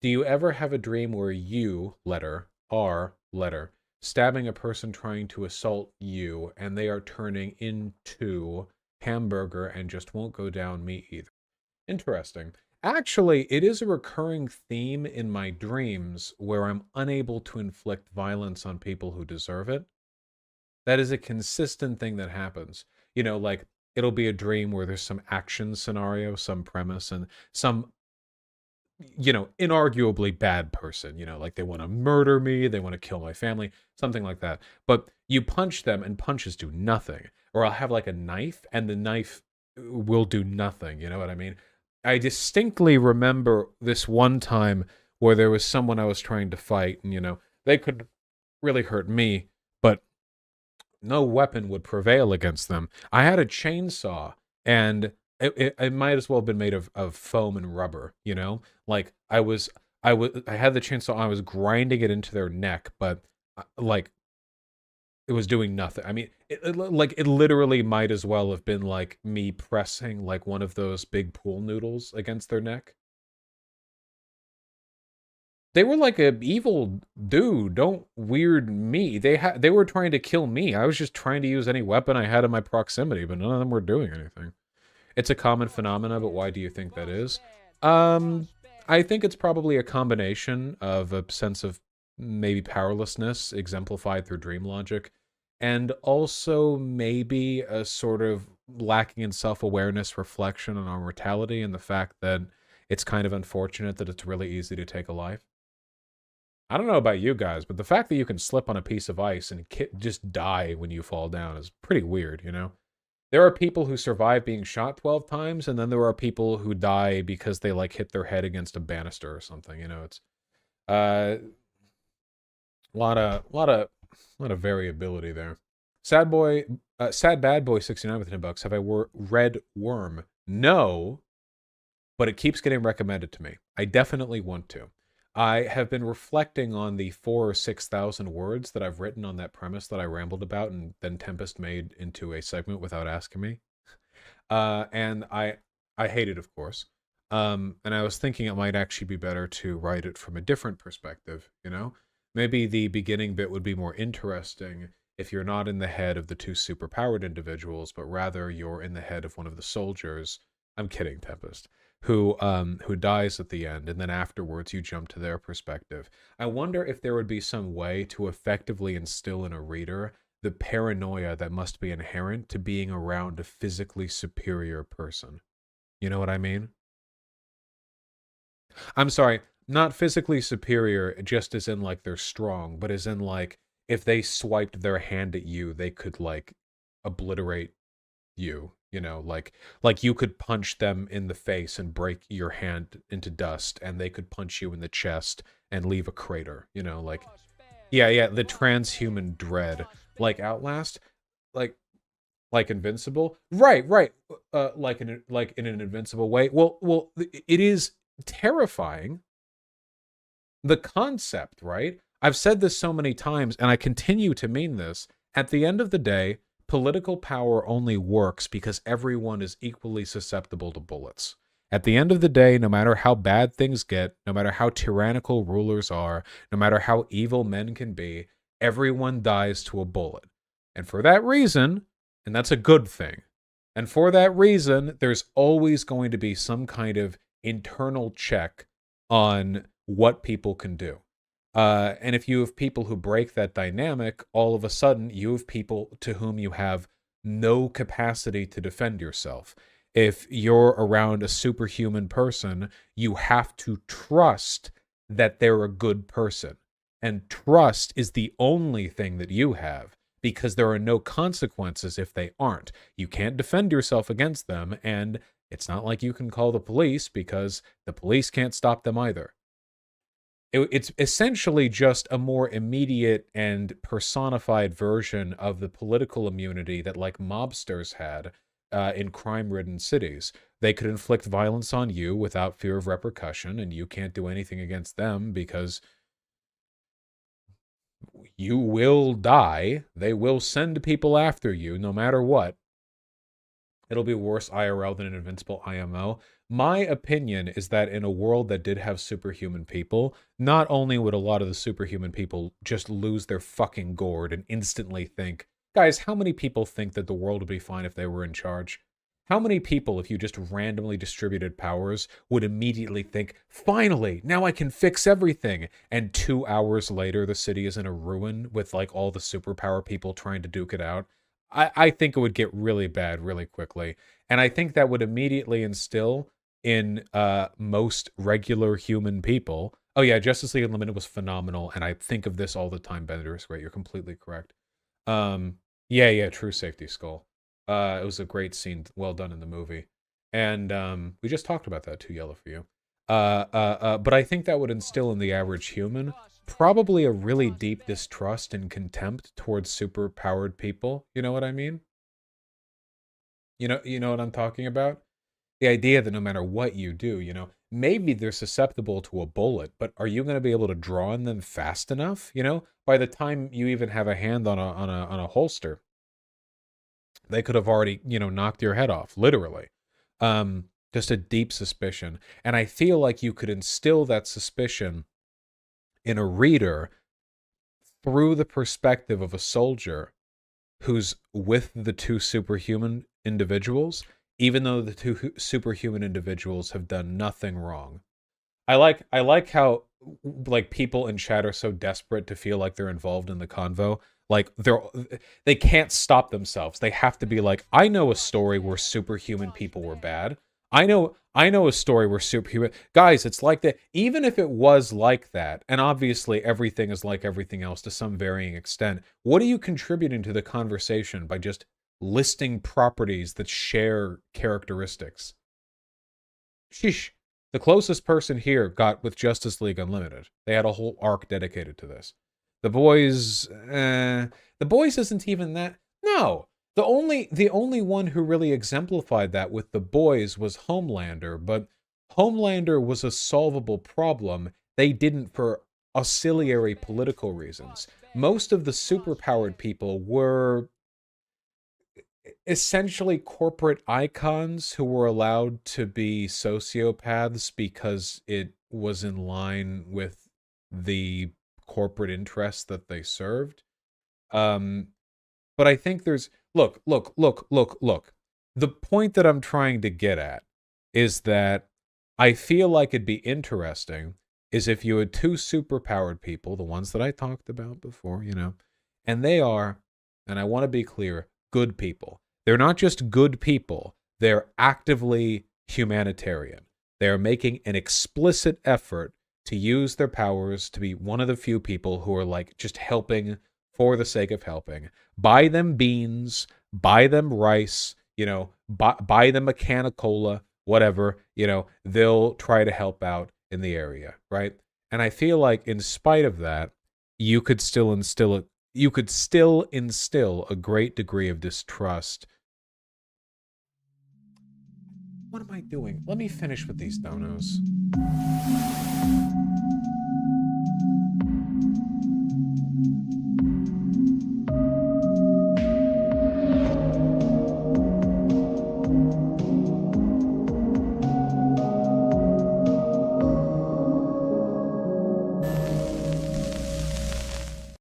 Do you ever have a dream where you, letter, are, letter, stabbing a person trying to assault you, and they are turning into hamburger and just won't go down me either? Interesting. Actually, it is a recurring theme in my dreams where I'm unable to inflict violence on people who deserve it. That is a consistent thing that happens. Like it'll be a dream where there's some action scenario, some premise, and some, inarguably bad person, like they want to murder me, they want to kill my family, something like that. But you punch them and punches do nothing. Or I'll have like a knife and the knife will do nothing. You know what I mean? I distinctly remember this one time where there was someone I was trying to fight and, they could really hurt me, but no weapon would prevail against them. I had a chainsaw, and it might as well have been made of foam and rubber, Like I had the chainsaw, I was grinding it into their neck, but like it was doing nothing. I mean, it literally might as well have been like me pressing like one of those big pool noodles against their neck. They were like a evil dude. Don't weird me. They were trying to kill me. I was just trying to use any weapon I had in my proximity, but none of them were doing anything. It's a common phenomena, but why do you think that is? I think it's probably a combination of a sense of maybe powerlessness exemplified through dream logic, and also maybe a sort of lacking in self-awareness, reflection on our mortality, and the fact that it's kind of unfortunate that it's really easy to take a life. I don't know about you guys, but the fact that you can slip on a piece of ice and just die when you fall down is pretty weird, There are people who survive being shot 12 times, and then there are people who die because they, like, hit their head against a banister or something, It's, uh, lot of variability there. Sad bad boy 69 with $10. Have I read Worm? No, but it keeps getting recommended to me. I definitely want to. I have been reflecting on the 4,000 or 6,000 words that I've written on that premise that I rambled about, and then Tempest made into a segment without asking me. And I hate it, of course. And I was thinking it might actually be better to write it from a different perspective, Maybe the beginning bit would be more interesting if you're not in the head of the two superpowered individuals, but rather you're in the head of one of the soldiers. I'm kidding, Tempest. Who dies at the end, and then afterwards you jump to their perspective. I wonder if there would be some way to effectively instill in a reader the paranoia that must be inherent to being around a physically superior person. You know what I mean? I'm sorry, not physically superior just as in like they're strong, but as in like if they swiped their hand at you, they could like obliterate you, like you could punch them in the face and break your hand into dust, and they could punch you in the chest and leave a crater, like yeah, the transhuman dread, like Outlast, like like Invincible, right, like in an invincible way. Well, it is terrifying, the concept, right? I've said this so many times, and I continue to mean this. At the end of the day, political power only works because everyone is equally susceptible to bullets. At the end of the day, no matter how bad things get, no matter how tyrannical rulers are, no matter how evil men can be, everyone dies to a bullet. And for that reason, and that's a good thing, and for that reason, there's always going to be some kind of internal check on what people can do. And if you have people who break that dynamic, all of a sudden you have people to whom you have no capacity to defend yourself. If you're around a superhuman person, you have to trust that they're a good person. And trust is the only thing that you have, because there are no consequences if they aren't. You can't defend yourself against them, and it's not like you can call the police because the police can't stop them either. It's essentially just a more immediate and personified version of the political immunity that like mobsters had in crime-ridden cities. They could inflict violence on you without fear of repercussion, and you can't do anything against them because you will die. They will send people after you no matter what. It'll be worse IRL than an invincible IMO. My opinion is that in a world that did have superhuman people, not only would a lot of the superhuman people just lose their fucking gourd and instantly think, guys, how many people think that the world would be fine if they were in charge? How many people, if you just randomly distributed powers, would immediately think, finally, now I can fix everything? And 2 hours later, the city is in a ruin with like all the superpower people trying to duke it out. I think it would get really bad really quickly. And I think that would immediately instill in most regular human people. Oh yeah, Justice League Unlimited was phenomenal, and I think of this all the time. Bender is great. You're completely correct. Yeah, True Safety Skull. It was a great scene, well done in the movie, and we just talked about that. Too yellow for you. But I think that would instill in the average human probably a really deep distrust and contempt towards super-powered people. You know what I mean? You know what I'm talking about? The idea that no matter what you do, maybe they're susceptible to a bullet, but are you going to be able to draw on them fast enough? By the time you even have a hand on a holster, they could have already, knocked your head off, literally. Just a deep suspicion. And I feel like you could instill that suspicion in a reader through the perspective of a soldier who's with the two superhuman individuals, even though the two superhuman individuals have done nothing wrong. I like how like people in chat are so desperate to feel like they're involved in the convo. Like they can't stop themselves. They have to be like, I know a story where superhuman people were bad. I know a story where superhuman guys, it's like that. Even if it was like that, and obviously everything is like everything else to some varying extent, what are you contributing to the conversation by just listing properties that share characteristics? Sheesh. The closest person here got with Justice League Unlimited. They had a whole arc dedicated to this. The Boys, the Boys isn't even that. No, the only one who really exemplified that with the Boys was Homelander, but Homelander was a solvable problem. They didn't for auxiliary political reasons. Most of the superpowered people were essentially corporate icons who were allowed to be sociopaths because it was in line with the corporate interests that they served. Um, but I think there's look. The point that I'm trying to get at is that I feel like it'd be interesting is if you had two superpowered people, the ones that I talked about before, and they are, and I want to be clear, good people. They're not just good people, they're actively humanitarian. They're making an explicit effort to use their powers to be one of the few people who are like just helping for the sake of helping. Buy them beans, buy them rice, buy them a can of cola, whatever, they'll try to help out in the area, right? And I feel like in spite of that, you could still instill a great degree of distrust. What am I doing? Let me finish with these donos.